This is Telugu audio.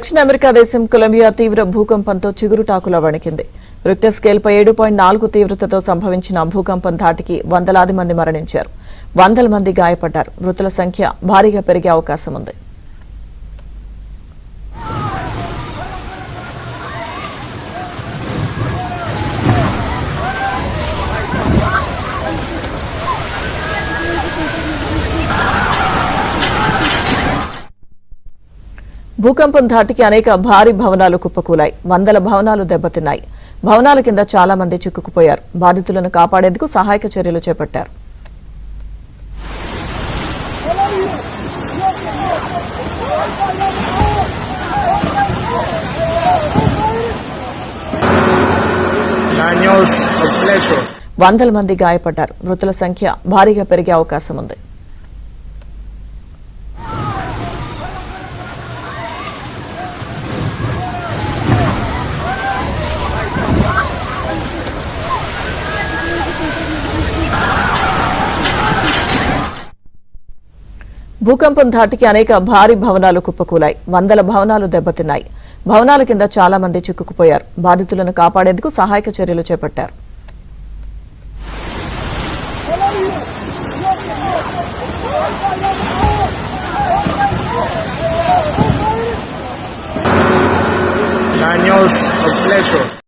దక్షిణ అమెరికా దేశం కొలంబియా తీవ్ర భూకంపంతో చిగురుటాకులా వణికింది. రిక్టర్ స్కేల్పై 7.4 తీవ్రతతో సంభవించిన భూకంపం ధాటికి వందలాది మంది మరణించారు. వందల మంది గాయపడ్డారు. మృతుల సంఖ్య భారీగా పెరిగే అవకాశం ఉంది. భూకంపం ధాటికి అనేక భారీ భవనాలు కుప్పకూలాయి. వందల భవనాలు దెబ్బతిన్నాయి. భవనాల కింద చాలా మంది చిక్కుకుపోయారు. బాధితులను కాపాడేందుకు సహాయక చర్యలు చేపట్టారు. వందల మంది గాయపడ్డారు. మృతుల సంఖ్య భారీగా పెరిగే అవకాశం ఉంది. భూకంపం ధాటికి అనేక భారీ భవనాలు కుప్పకూలాయి. వందల భవనాలు దెబ్బతిన్నాయి. భవనాల కింద చాలా మంది చిక్కుకుపోయారు. బాధితులను కాపాడేందుకు సహాయక చర్యలు చేపట్టారు.